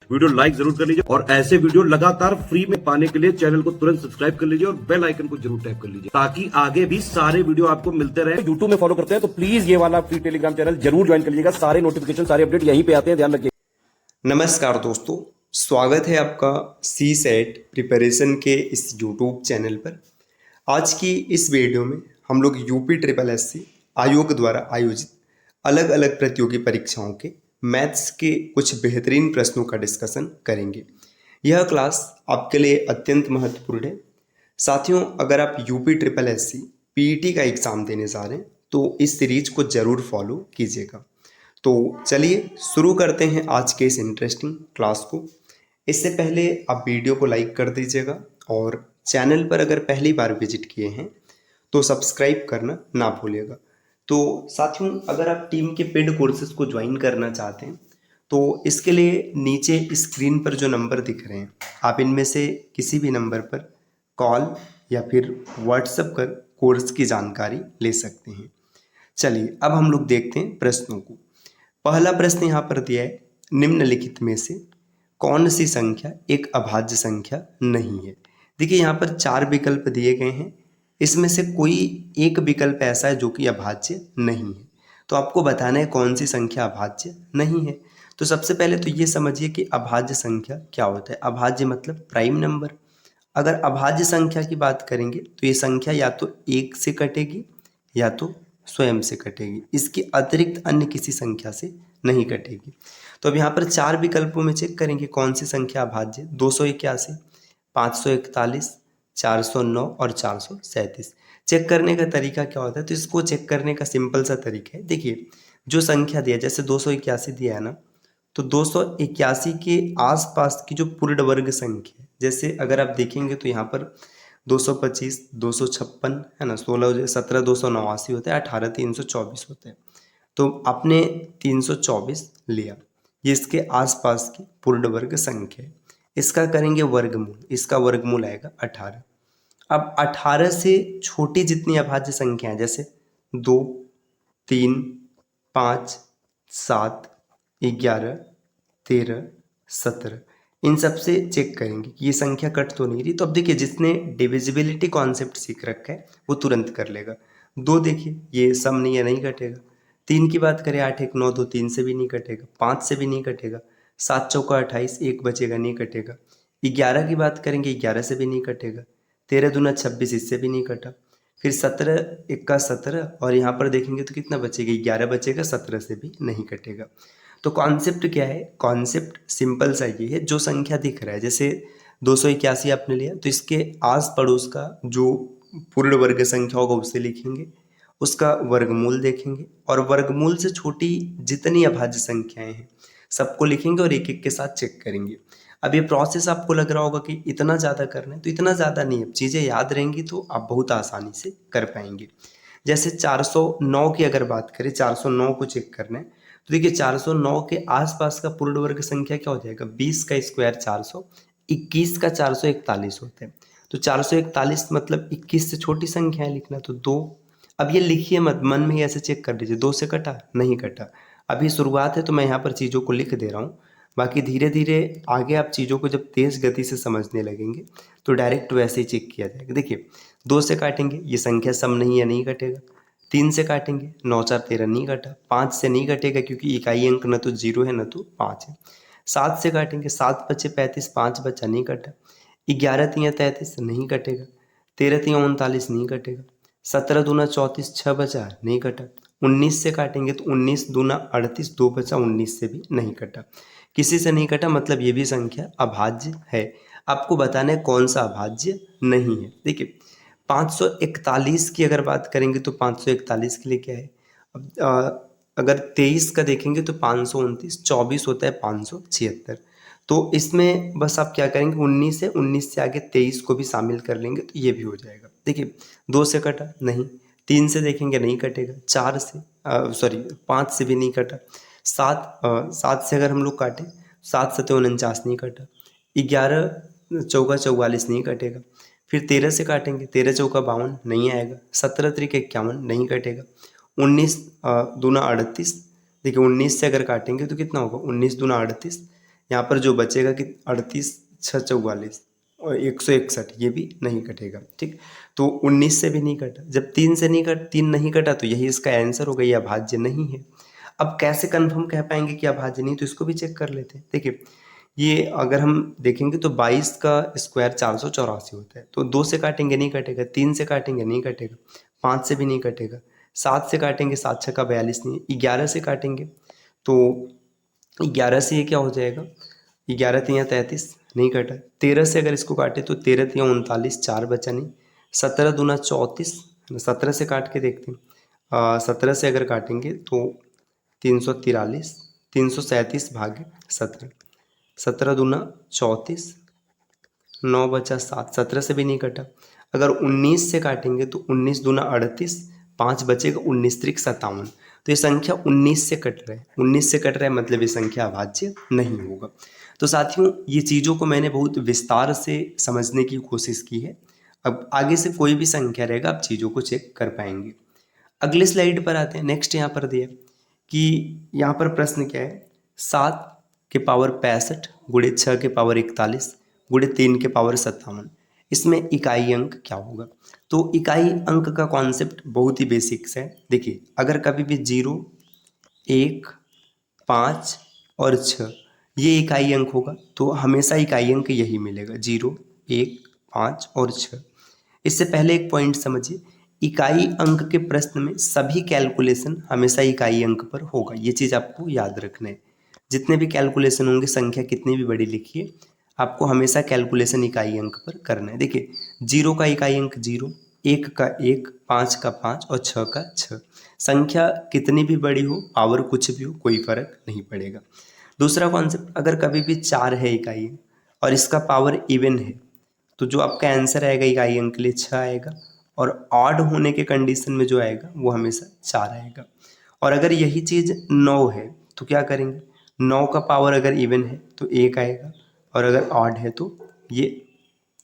Video like जरूर कर लीजिए और ऐसे वीडियो लगातार फ्री में पाने के लिए चैनल को तुरंत सब्सक्राइब कर लीजिए और बेल आइकन को जरूर टैप कर लीजिए ताकि आगे भी सारे वीडियो आपको मिलते रहे। यूट्यूब में फॉलो करते हैं तो प्लीज ये वाला फ्री टेलीग्राम चैनल जरूर ज्वाइन कर लीजिएगा। सारे नोटिफिकेशन सारे अपडेट यहीं पे आते हैं, ध्यान रखिए। नमस्कार दोस्तों, स्वागत है आपका सी सेट प्रिपरेशन के इस यूट्यूब चैनल पर। आज की इस वीडियो में हम लोग यूपी ट्रिपल एससी आयोग द्वारा आयोजित अलग अलग प्रतियोगी परीक्षाओं के मैथ्स के कुछ बेहतरीन प्रश्नों का डिस्कशन करेंगे। यह क्लास आपके लिए अत्यंत महत्वपूर्ण है। साथियों, अगर आप यूपी ट्रिपल एससी पीईटी का एग्ज़ाम देने जा रहे हैं तो इस सीरीज को ज़रूर फॉलो कीजिएगा। तो चलिए शुरू करते हैं आज के इस इंटरेस्टिंग क्लास को। इससे पहले आप वीडियो को लाइक कर दीजिएगा और चैनल पर अगर पहली बार विजिट किए हैं तो सब्सक्राइब करना ना भूलिएगा। तो साथियों, अगर आप टीम के पेड कोर्सेज को ज्वाइन करना चाहते हैं तो इसके लिए नीचे स्क्रीन पर जो नंबर दिख रहे हैं आप इनमें से किसी भी नंबर पर कॉल या फिर व्हाट्सएप कर कोर्स की जानकारी ले सकते हैं। चलिए अब हम लोग देखते हैं प्रश्नों को। पहला प्रश्न यहाँ पर दिया है, निम्नलिखित में से कौन सी संख्या एक अभाज्य संख्या नहीं है। देखिए यहाँ पर 4 विकल्प दिए गए हैं, इसमें से कोई एक विकल्प ऐसा है जो कि अभाज्य नहीं है। तो आपको बताना है कौन सी संख्या अभाज्य नहीं है। तो सबसे पहले तो ये समझिए कि अभाज्य संख्या क्या होता है। अभाज्य मतलब प्राइम नंबर। अगर अभाज्य संख्या की बात करेंगे तो ये संख्या या तो 1 से कटेगी या तो स्वयं से कटेगी, इसके अतिरिक्त अन्य किसी संख्या से नहीं कटेगी। तो अब यहाँ पर 4 विकल्पों में चेक करेंगे कौन सी संख्या अभाज्य। 281, 541, 409 और 437। चेक करने का तरीका क्या होता है, तो इसको चेक करने का सिंपल सा तरीका है। देखिए जो संख्या दिया, जैसे 281 दिया है ना, तो 281 के आसपास की जो पूर्ण वर्ग संख्या है, जैसे अगर आप देखेंगे तो यहाँ पर 225, 256 है ना, 16, 17 289 होता है, 18 324 होता है। तो आपने 324 लिया, ये इसके आसपास की पूर्ण वर्ग संख्या है। इसका करेंगे वर्गमूल, इसका वर्गमूल आएगा 18। अब 18 से छोटी जितनी अभाज्य संख्या है, जैसे 2, 3, 5, 7, 11, 13, 17, इन सब से चेक करेंगे कि ये संख्या कट तो नहीं रही। तो अब देखिए जिसने डिविजिबिलिटी कॉन्सेप्ट सीख रखा है वो तुरंत कर लेगा। 2 देखिए ये सम नहीं है, नहीं कटेगा। 3 की बात करें, 8 1 9 2, 3 से भी नहीं कटेगा, 5 से भी नहीं कटेगा, 7 चौका 28, 1 बचेगा, नहीं कटेगा। 11 की बात करेंगे, 11 से भी नहीं कटेगा। 13 दूना 26, इससे भी नहीं कटा। फिर 17 1 17 और यहाँ पर देखेंगे तो कितना बचेगा, 11 बचेगा, 17 से भी नहीं कटेगा। तो कॉन्सेप्ट क्या है, कॉन्सेप्ट सिंपल सा ये है, जो संख्या दिख रहा है, जैसे 281 आपने लिया तो इसके आस पड़ोस का जो पूर्ण वर्ग संख्या होगा उसे लिखेंगे, उसका वर्गमूल देखेंगे और वर्गमूल से छोटी जितनी अभाज्य संख्याएं हैं सबको लिखेंगे और एक एक के साथ चेक करेंगे। अब ये प्रोसेस आपको लग रहा होगा कि इतना ज़्यादा करना है, तो इतना ज़्यादा नहीं है, चीज़ें याद रहेंगी तो आप बहुत आसानी से कर पाएंगे। जैसे 409 की अगर बात करें, 409 को चेक करना है, तो देखिए 409 के आसपास का पूर्ण वर्ग संख्या क्या हो जाएगा, 20 का स्क्वायर 400, 21 का 441 होता है। तो 441 मतलब 21 से छोटी संख्या है लिखना, तो 2। अब ये लिखिए मत, मन में ही ऐसे चेक कर लीजिए, 2 से कटा, नहीं कटा। अभी शुरुआत है तो मैं यहाँ पर चीज़ों को लिख दे रहा हूँ, बाकी धीरे धीरे आगे आप चीज़ों को जब तेज़ गति से समझने लगेंगे तो डायरेक्ट वैसे ही चेक किया जाएगा। देखिए 2 से काटेंगे, ये संख्या सम नहीं है, नहीं कटेगा। 3 से काटेंगे, 9 4 13, नहीं कटा। 5 से नहीं कटेगा क्योंकि इकाई अंक न तो 0 है न तो 5 है। 7 से काटेंगे, 7 बचे 35, 5 बचा, नहीं कटा। 11 3 33, नहीं कटेगा। 13 3 39, नहीं कटेगा। 17 दूना 34, 6 बचा, नहीं कटा। 19 से काटेंगे तो 19 दूना 38, 2 बचा, 19 से भी नहीं कटा। किसी से नहीं कटा, मतलब ये भी संख्या अभाज्य है। आपको बताना है कौन सा अभाज्य नहीं है। देखिए 541 की अगर बात करेंगे तो 541 के लिए क्या है, अब अगर 23 का देखेंगे तो 529, 24 होता है 576। तो इसमें बस आप क्या करेंगे, 19 है, 19 से आगे 23 को भी शामिल कर लेंगे तो ये भी हो जाएगा। देखिए 2 से कटा नहीं, 3 से देखेंगे नहीं कटेगा, 4 से 5 से भी नहीं कटा, 7 से अगर हम लोग काटें, 7 7 49, नहीं कटा। 11 चौका 44, नहीं कटेगा। फिर 13 से काटेंगे, 13 चौका 52, नहीं आएगा। 17 त्रिक 51, नहीं कटेगा। 19 दूना 38, देखिए 19 से अगर काटेंगे तो कितना होगा, 19 दूना 38, यहाँ पर जो बचेगा कि 38 6 44 और 161, ये भी नहीं कटेगा। ठीक, तो 19 से भी नहीं कटा। जब 3 नहीं कटा तो यही इसका आंसर हो गया, ये अभाज्य नहीं है। अब कैसे कंफर्म कह पाएंगे कि अभाज्य नहीं, तो इसको भी चेक कर लेते हैं। देखिए, ये अगर हम देखेंगे तो 22 का स्क्वायर 484 होता है, तो 2 से काटेंगे नहीं कटेगा, 3 से काटेंगे नहीं कटेगा, 5 से भी नहीं कटेगा, 7 से काटेंगे 7 6 का 42 नहीं, 11 से काटेंगे तो 11 से ये क्या हो जाएगा, 11 3 33 नहीं कटा। 13 से अगर इसको काटे तो 13 3 39, 4 बचा नहीं। 17 दूना 34, 17 से काट के देखते हैं। 17 से अगर काटेंगे तो 343, 337 भागे 17, 17 दूना 34, 9 बचा 7, 17 से भी नहीं कटा। अगर 19 से काटेंगे तो 19 दूना 38, 5 बचेगा, 19 त्रिक 57। तो ये संख्या 19 से कट रहा है, 19 से कट रहा है मतलब ये संख्या अभाज्य नहीं होगा। तो साथियों, ये चीज़ों को मैंने बहुत विस्तार से समझने की कोशिश की है। अब आगे से कोई भी संख्या रहेगा आप चीज़ों को चेक कर पाएंगे। अगले स्लाइड पर आते हैं। नेक्स्ट यहाँ पर दिया कि यहाँ पर प्रश्न क्या है, 7 के पावर 65 गुणे 6 के पावर 41 गुणे 3 के पावर 57, इसमें इकाई अंक क्या होगा। तो इकाई अंक का कॉन्सेप्ट बहुत ही बेसिक्स है। देखिए, अगर कभी भी 0 1 5 और 6 ये इकाई अंक होगा तो हमेशा इकाई अंक यही मिलेगा, 0 1 5 और 6। इससे पहले एक पॉइंट समझिए, इकाई अंक के प्रश्न में सभी कैलकुलेशन हमेशा इकाई अंक पर होगा, ये चीज़ आपको याद रखना है। जितने भी कैलकुलेशन होंगे, संख्या कितनी भी बड़ी लिखिए, आपको हमेशा कैलकुलेशन इकाई अंक पर करना है। देखिए, 0 का इकाई अंक 0, 1 का 1, 5 का 5 और 6 का 6। संख्या कितनी भी बड़ी हो, पावर कुछ भी हो, कोई फर्क नहीं पड़ेगा। दूसरा कॉन्सेप्ट, अगर कभी भी 4 है इकाई अंक और इसका पावर इवन है तो जो आपका आंसर आएगा इकाई अंक के लिए 6 आएगा, और ऑड होने के कंडीशन में जो आएगा वो हमेशा 4 आएगा। और अगर यही चीज़ 9 है तो क्या करेंगे, 9 का पावर अगर इवन है तो 1 आएगा, और अगर ऑड है तो ये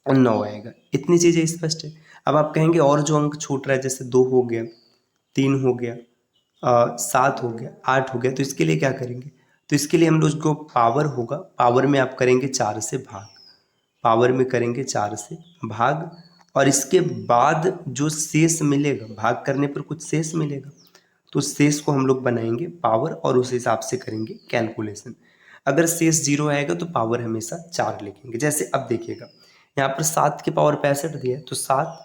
9 आएगा। इतनी चीज़ें स्पष्ट है। अब आप कहेंगे और जो अंक छूट रहा है, जैसे 2 हो गया, 3 हो गया, 7 हो गया, 8 हो गया, तो इसके लिए क्या करेंगे, तो इसके लिए हम लोग जो पावर होगा, पावर में आप करेंगे 4 से भाग, पावर में करेंगे 4 से भाग, और इसके बाद जो शेष मिलेगा, भाग करने पर कुछ शेष मिलेगा, तो शेष को हम लोग बनाएंगे पावर और उस हिसाब से करेंगे कैलकुलेशन। अगर शेष 0 आएगा तो पावर हमेशा 4 लिखेंगे। जैसे अब देखिएगा, यहाँ पर 7 के पावर 65 दिया है, तो 7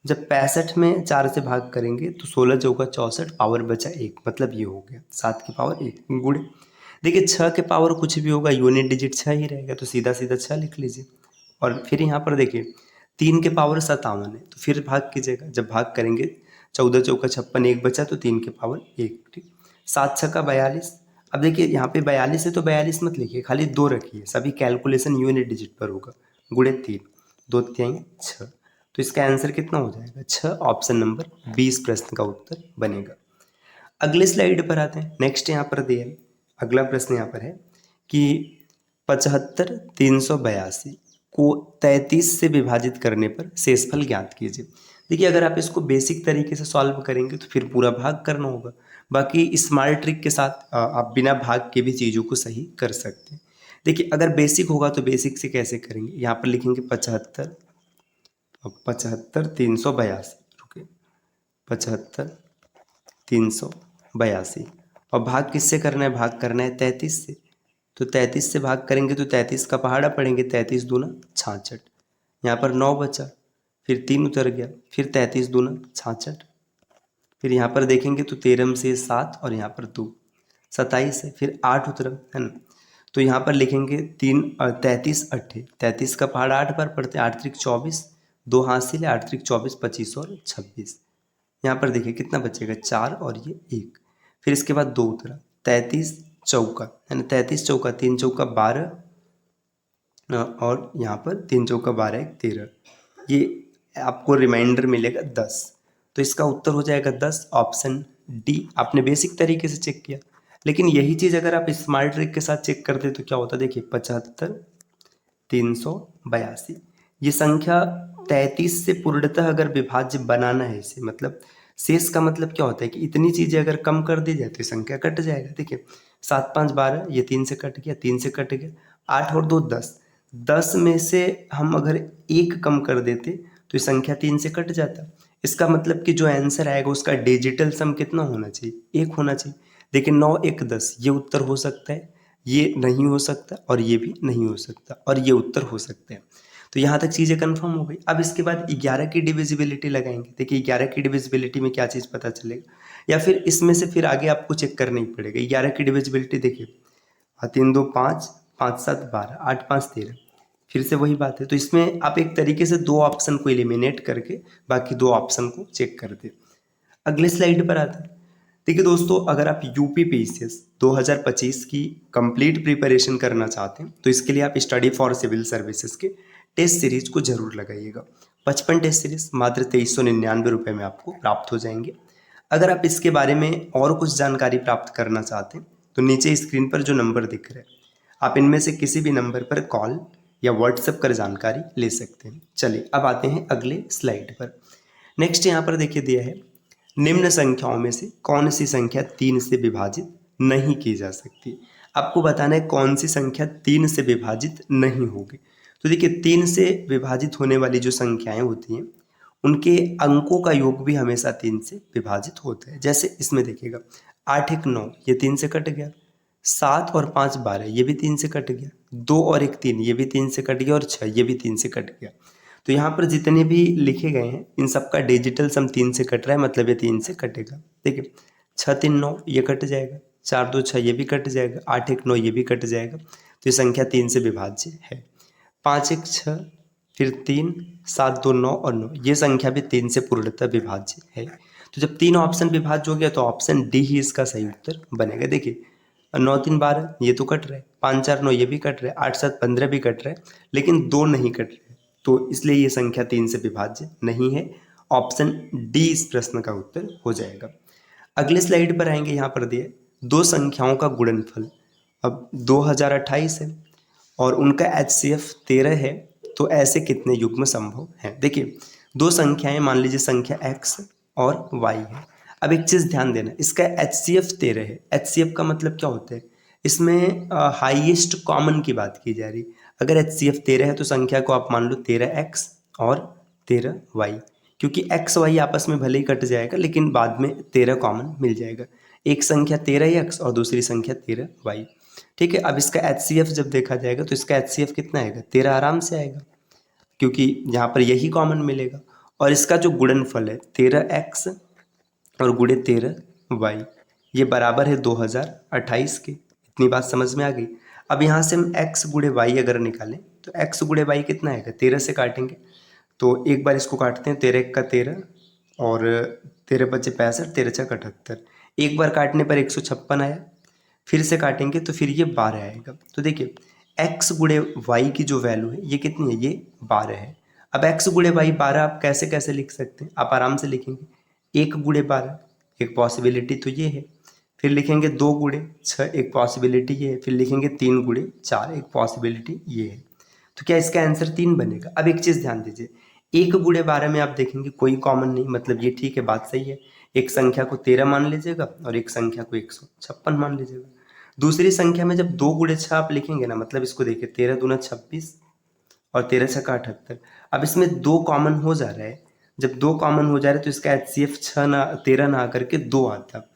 जब 65 में 4 से भाग करेंगे तो 16 चौका 64, पावर बचा 1, मतलब ये हो गया 7 की पावर 1 गुणे। देखिए, 6 के पावर कुछ भी होगा, यूनिट डिजिट 6 ही रहेगा, तो सीधा सीधा 6 लिख लीजिए। और फिर यहाँ पर देखिए 3 के पावर 57 है, तो फिर भाग कीजिएगा, जब भाग करेंगे 14 चौका 56, 1 बचा तो 3 के पावर 1। ठीक, 7 6 का 42। अब देखिए यहाँ पे 42 है तो 42 मत लिखिए, खाली 2 रखिए, सभी कैलकुलेशन यूनिट डिजिट पर होगा, गुणे 3, 2 3 6, तो इसका आंसर कितना हो जाएगा 6। ऑप्शन नंबर 20 प्रश्न का उत्तर बनेगा। अगले स्लाइड पर आते हैं। नेक्स्ट यहाँ पर दिया है, अगला प्रश्न यहाँ पर है कि 75 382 को 33 से विभाजित करने पर शेषफल ज्ञात कीजिए। देखिए, अगर आप इसको बेसिक तरीके से सॉल्व करेंगे तो फिर पूरा भाग करना होगा, बाकी स्मार्ट ट्रिक के साथ आप बिना भाग के भी चीज़ों को सही कर सकते हैं। देखिए, अगर बेसिक होगा तो बेसिक से कैसे करेंगे, यहाँ पर लिखेंगे 75 382, रुके 75 382, और भाग किससे करना है, भाग करना है 33 से, तो 33 से भाग करेंगे तो 33 का पहाड़ा पड़ेंगे, 33 दूना 66, यहाँ पर 9 बचा, फिर 3 उतर गया, फिर 33 दूना 66, फिर यहाँ पर देखेंगे तो 13 से 7 और यहाँ पर 2 27 है, फिर 8 उतरा है ना, तो यहाँ पर लिखेंगे 3 33 8, 33 का पहाड़ा 8 बार पड़ते हैं, 8 त्रिक 24, 2 हासिल है, 8 त्रिक 24 25 और 26, यहाँ पर देखिए कितना बचेगा 4 और ये 1, फिर इसके बाद 2 उतरा, 33 चौका है ना, 33 चौका 3 चौका 12, और यहाँ पर 3 चौका 12 1 13, ये आपको रिमाइंडर मिलेगा 10, तो इसका उत्तर हो जाएगा 10। Option D. आपने बेसिक तरीके से चेक किया, लेकिन यही चीज़ अगर आप स्मार्ट ट्रिक के साथ चेक करते तो क्या होता, देखिए 75 382, ये संख्या 33 से पूर्णतः अगर विभाज्य बनाना है इसे, मतलब शेष का मतलब क्या होता है कि इतनी चीज़ें अगर कम कर दी जाए तो संख्या कट जाएगा। देखिए 7 5 12, ये 3 से कट गया, 3 से कट गया, 8 और 2 10, 10 में से हम अगर 1 कम कर देते तो ये संख्या 3 से कट जाता। इसका मतलब कि जो आंसर आएगा उसका डिजिटल सम कितना होना चाहिए, 1 होना चाहिए। देखिए 9 1 10 ये उत्तर हो सकता है, ये नहीं हो सकता और ये भी नहीं हो सकता और ये उत्तर हो सकते हैं। तो यहाँ तक चीज़ें कंफर्म हो गई। अब इसके बाद 11 की डिविजिबिलिटी लगाएंगे। देखिए 11 की डिविजिबिलिटी में क्या चीज़ पता चलेगा, या फिर इसमें से फिर आगे आपको चेक करना ही पड़ेगा। 11 की डिविजिबिलिटी देखिए 3 2 5, 5 7 12, 8 5 13, फिर से वही बात है। तो इसमें आप एक तरीके से 2 ऑप्शन को एलिमिनेट करके बाकी 2 ऑप्शन को चेक कर दे। अगले स्लाइड पर आते हैं। देखिए दोस्तों, अगर आप यूपी पीसीएस 2025 की कंप्लीट प्रिपरेशन करना चाहते हैं तो इसके लिए आप स्टडी फॉर सिविल सर्विसेज के टेस्ट सीरीज को जरूर लगाइएगा। 55 टेस्ट सीरीज मात्र 2399 रुपये में आपको प्राप्त हो जाएंगे। अगर आप इसके बारे में और कुछ जानकारी प्राप्त करना चाहते हैं तो नीचे स्क्रीन पर जो नंबर दिख रहे हैं आप इनमें से किसी भी नंबर पर कॉल या व्हाट्सएप कर जानकारी ले सकते हैं। चलिए अब आते हैं अगले स्लाइड पर। नेक्स्ट यहाँ पर देखिए दिया है, निम्न संख्याओं में से कौन सी संख्या 3 से विभाजित नहीं की जा सकती। आपको बताना है कौन सी संख्या 3 से विभाजित नहीं होगी। तो देखिए 3 से विभाजित होने वाली जो संख्याएं होती हैं उनके अंकों का योग भी हमेशा 3 से विभाजित होता है। जैसे इसमें देखिएगा 8 1 9 ये 3 से कट गया, 7 और 5 12 ये भी 3 से कट गया, 2 और 1 3 ये भी 3 से कट गया और 6 ये भी 3 से कट गया। तो यहाँ पर जितने भी लिखे गए हैं इन सबका डिजिटल सम 3 से कट रहा है, मतलब ये 3 से कटेगा। देखिए 6 3 9 ये कट जाएगा, 4 2 6 ये भी कट जाएगा, 8 1 9 ये भी कट जाएगा। तो ये संख्या 3 से विभाज्य है। 5 1 6 फिर 3 7 2 9 और 9 ये संख्या भी 3 से पूर्णतः विभाज्य है। तो जब 3 ऑप्शन विभाज्य हो गया तो ऑप्शन डी ही इसका सही उत्तर बनेगा। देखिए 9 3 12 ये तो कट रहा है, 5 4 9 ये भी कट रहा है, 8 7 15 भी कट रहा है, लेकिन 2 नहीं कट रहे, तो इसलिए ये संख्या 3 से विभाज्य नहीं है। ऑप्शन डी इस प्रश्न का उत्तर हो जाएगा। अगले स्लाइड पर आएंगे। यहाँ पर दिए दो संख्याओं का गुणनफल अब 2028 है और उनका HCF 13 है, तो ऐसे कितने युग्म संभव हैं। देखिए दो संख्याएं, मान लीजिए संख्या x और y है। अब एक चीज़ ध्यान देना, इसका HCF 13 है। HCF का मतलब क्या होता है, इसमें हाईएस्ट कॉमन की बात की जा रही। अगर HCF 13 है तो संख्या को आप मान लो 13x और 13y, क्योंकि x y आपस में भले ही कट जाएगा लेकिन बाद में 13 कॉमन मिल जाएगा। एक संख्या 13x और दूसरी संख्या 13y। ठीक है, अब इसका HCF जब देखा जाएगा तो इसका HCF कितना आएगा, 13 आराम से आएगा क्योंकि यहाँ पर यही कॉमन मिलेगा। और इसका जो गुणनफल है 13x और गुणे 13y ये बराबर है 2028 के। इतनी बात समझ में आ गई। अब यहाँ से हम x गुणे y अगर निकालें तो x गुणे y कितना आएगा, 13 से काटेंगे तो एक बार इसको काटते हैं, 13 1 का 13 और 13 5 65, 13 6 78। एक बार काटने पर 156 आया, फिर से काटेंगे तो फिर ये 12 आएगा। तो देखिए x गुणे y की जो वैल्यू है ये कितनी है, ये 12 है। अब x गुणे y 12 आप कैसे कैसे लिख सकते हैं, आप आराम से लिखेंगे 1 गुणे 12 एक पॉसिबिलिटी तो ये है, फिर लिखेंगे 2 गुणे 6 एक पॉसिबिलिटी ये है, फिर लिखेंगे 3 गुणे 4 एक पॉसिबिलिटी ये है। तो क्या इसका आंसर 3 बनेगा। अब एक चीज़ ध्यान दीजिए, 1 गुणे 12 में आप देखेंगे कोई कॉमन नहीं, मतलब ये ठीक है, बात सही है। एक संख्या को 13 मान लीजिएगा और एक संख्या को 156 मान लीजिएगा। दूसरी संख्या में जब 2 गुणे 6 आप लिखेंगे ना, मतलब इसको देखिए 13 दूना 26 और 13 6 का 78। अब इसमें 2 कॉमन हो जा रहा है, जब 2 कॉमन हो जा रहे हैं तो इसका HCF 13 ना आकर के 2 आता।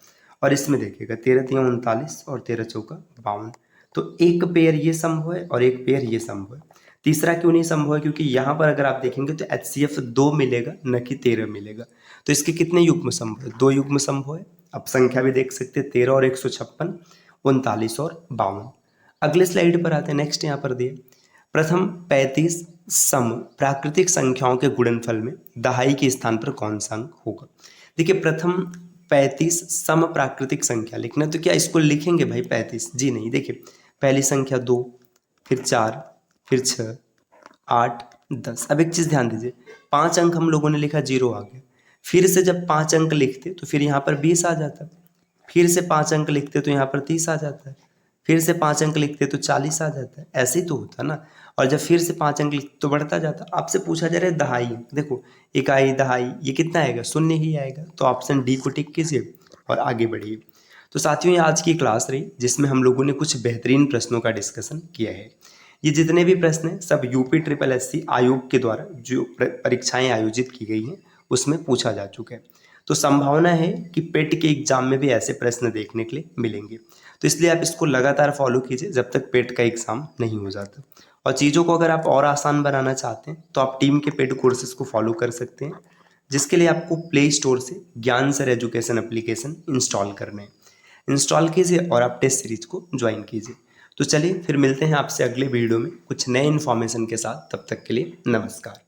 और इसमें देखिएगा 13 3 39 और 13 4 52। तो एक पेयर ये संभव है और एक पेयर ये संभव है। तीसरा क्यों नहीं संभव है, क्योंकि यहाँ पर अगर आप देखेंगे तो HCF 2 मिलेगा न कि 13 मिलेगा। तो इसके कितने युग्म संभव है, 2 युग्म संभव है। अब संख्या भी देख सकते हैं 13 और 156, 39 और 52। अगले स्लाइड पर आते हैं। नेक्स्ट यहाँ पर दिए प्रथम 35 सम प्राकृतिक संख्याओं के गुणनफल में दहाई के स्थान पर कौन सा अंक होगा। देखिए प्रथम 35 सम प्राकृतिक संख्या लिखना, तो क्या इसको लिखेंगे भाई 35, जी नहीं। देखिए पहली संख्या 2, फिर 4, फिर 6 8 10। अब एक चीज़ ध्यान दीजिए, 5 अंक हम लोगों ने लिखा 0 आ गया, फिर से जब 5 अंक लिखते तो फिर यहाँ पर 20 आ जाता, फिर से 5 अंक लिखते तो यहाँ पर 30 आ जाता है, फिर से 5 अंक लिखते तो 40 आ जाता है। ऐसे ही तो होता ना। और जब फिर से 5 अंक लिखते तो बढ़ता जाता। आपसे पूछा जा रहा है दहाई, देखो इकाई दहाई ये कितना आएगा, 0 ही आएगा। तो ऑप्शन डी को टिक कीजिए और आगे बढ़िए। तो साथियों ये आज की क्लास रही जिसमें हम लोगों ने कुछ बेहतरीन प्रश्नों का डिस्कशन किया है। ये जितने भी प्रश्न हैं सब यूपी ट्रिपल एससी आयोग के द्वारा जो परीक्षाएं आयोजित की गई हैं उसमें पूछा जा चुका है। तो संभावना है कि पेट के एग्जाम में भी ऐसे प्रश्न देखने के लिए मिलेंगे। तो इसलिए आप इसको लगातार फॉलो कीजिए जब तक पेट का एग्जाम नहीं हो जाता। और चीज़ों को अगर आप और आसान बनाना चाहते हैं तो आप टीम के पेड कोर्सेज को फॉलो कर सकते हैं, जिसके लिए आपको प्ले स्टोर से ज्ञान सर एजुकेशन एप्लीकेशन इंस्टॉल करना है। इंस्टॉल कीजिए और आप टेस्ट सीरीज को ज्वाइन कीजिए। तो चलिए फिर मिलते हैं आपसे अगले वीडियो में कुछ नए इन्फॉर्मेशन के साथ। तब तक के लिए नमस्कार।